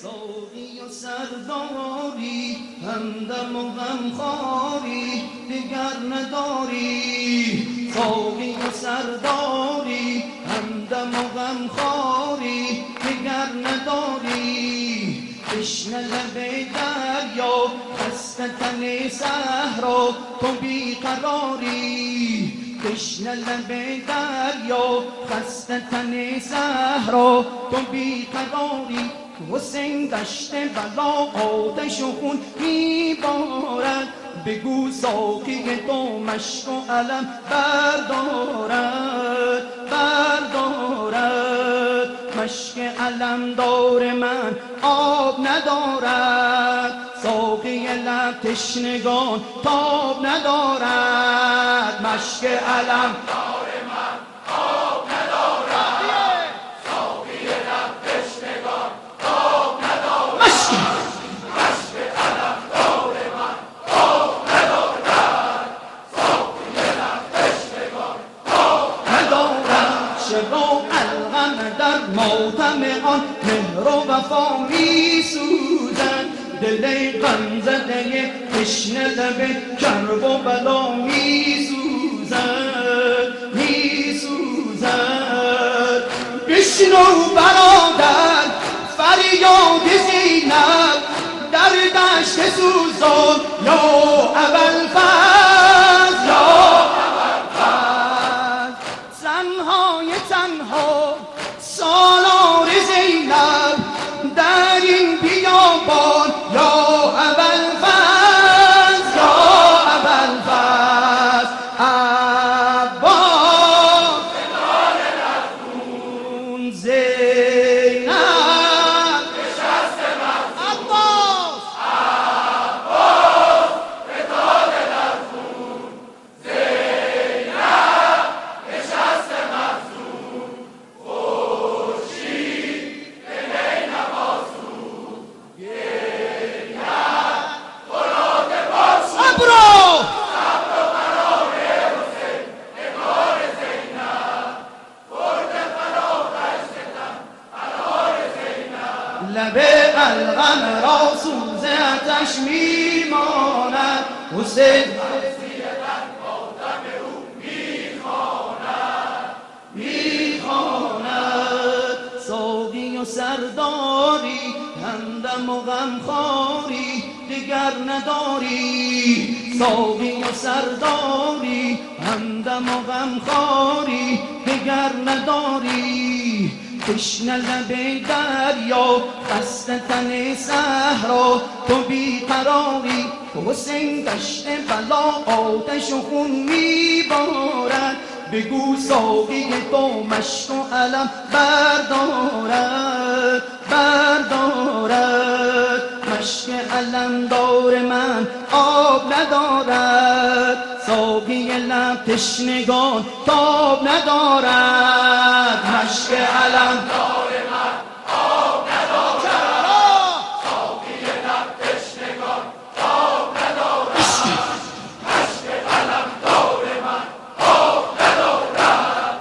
ساقی و سرداری همدم و غمخواری دیگر نداری. ساقی و سرداری همدم و غمخواری دیگر نداری. تشنه لب دریا خسته تن صحرا تو بیقراری. تشنه لب دریا خسته تن صحرا تو بیقراری. حسین دشت بلا آتش و خون میبارد، بگو ساقی تو مشک و علم بردارد. مشک علم دار من آب ندارد، ساقی لب تشنگان تاب ندارد. مشک علم دار من آب ندارد، ساقی لب تشنگان تاب ندارد. مشک علم دار من آب ندارد، ساقی لب تشنگان تاب ندارد. شب و الغم در ماتم آن مهر و وفا می سوزد، دل غم زده تشنه لب کرب و بلا می سوزد. بشنو برادر فریاد زینب در دشت سوزان، یا ابوالفضل زنهای تنها سالار زینب در این بیابان، یا ابوالفضل عباس زینب نشست عباس فتاد لرزون. زینب نشست مفزون، خورشید به نی نوازون. گریت مراد باز صبر و قرار حسین نگار زینب، برد فراغش ستم قرار زینب. لب الغم را سوز آتش میماند، حسین میخواند. ساقی و سرداری همدم و غمخواری دیگر نداری. ساقی و سرداری همدم و غمخواری دیگر نداری. تشنه لب دریا خسته تن صحرا تو بیقراری. حسین دشت بلا آتش و خون میبارد، بگو ساقی تو مشک و علم بردارد. مشک علم دار من آب ندارد، ساقی لب تشنگان تاب ندارد. مشک علم دار من آب ندارد، ساقی لب تشنگان تاب ندارد. مشک علم دار من آب ندارد،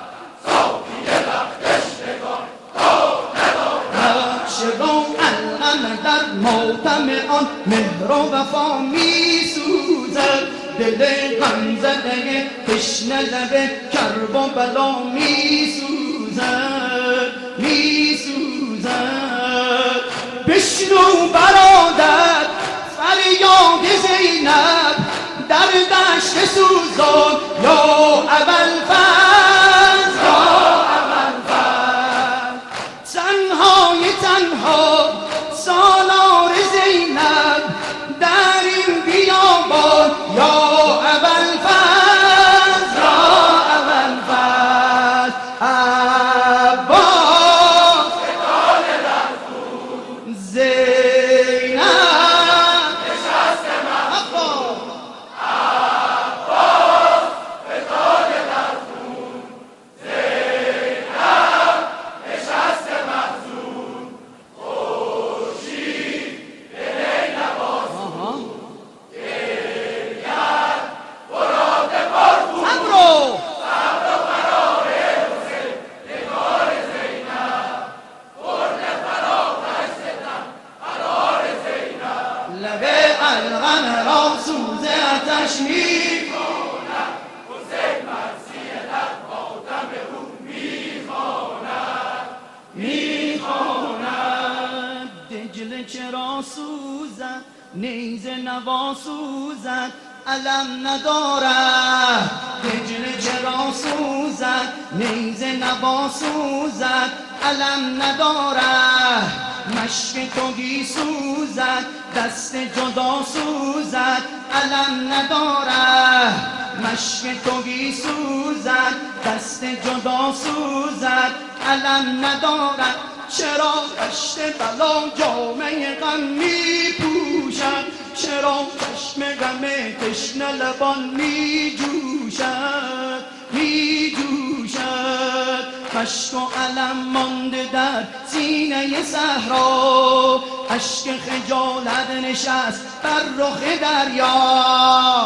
ساقی لب تشنگان تاب ندارد. شب و الغم در ماتم آن مهر و وفا می سوزد، دل غم زده تشنه لب کرب و بلا می سوزد. بشنو برادر فریاد زینب در دشت سوزان، یا ابوالفضل زنهای تنها سالار زینب در این بیابان، یا ابوالفضل عباس فتاد لرزون. زینب نشست مفزون. عباس فتاد لرزون. زینب نشست مفزون، خورشید به نی نوازون. گریت مراد بارگون، صبر و قرار حسین نگار زینب، برد فراغش ستم الغم را سوز آتش می‌کند، حسین مرثیه در ماتم او می‌خواند. دجله چرا سوزد نیزه نوا سوزد علم ندارد، دجله چرا سوزد نیزه نوا سوزد علم ندارد. مشک تهی سوزد دست جدا سوزد علم ندارد. مشک تهی سوزد دست جدا سوزد علم ندارد. چرا دشت بلا جامه غم می پوشد، چرا چشم غم تشنه لبان می جوشد می جوشد. مشک و علم مانده در سینه صحرا، اشک خجالت نشست بر رخ دریا.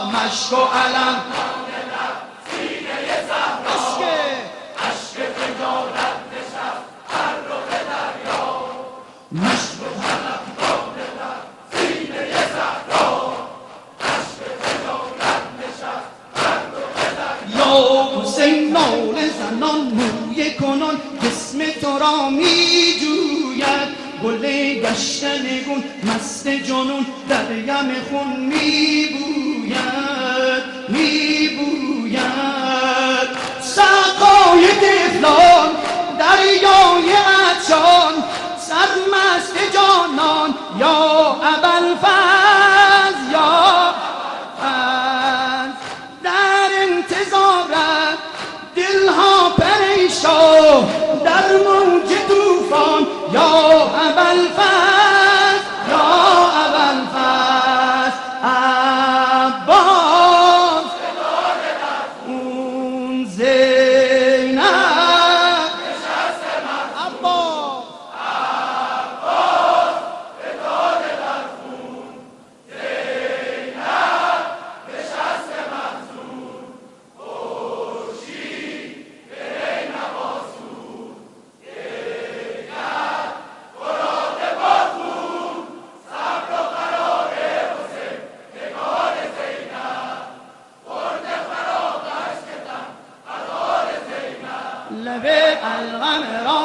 مشک و علم مانده در سینه صحرا، اشک خجالت نشست بر رخ دریا. مشک و علم مانده در سینه صحرا، اشک خجالت نشست بر رخ دریا. یا حسین ناله زنان موی کنان جسم تو را می جوید، گل گشتن گون مست جنون در یم خون می بوید می بوید. سقای طفلان دریای عطشان سرمست جانان یا ابوالفضل یا ابوالفضل. در انتظارت دلها پریشان در موج طوفان یا ابوالفضل یا ابوالفضل. عباس اون زینب نشسته عباس فتاده در خون، زینب نشسته محزون. خورشید به ری نواسود، دیگر فرات بازون. صبر و قرار حسین نگار زینب، خورد فراغش که تن قرار زینب. لب الغم را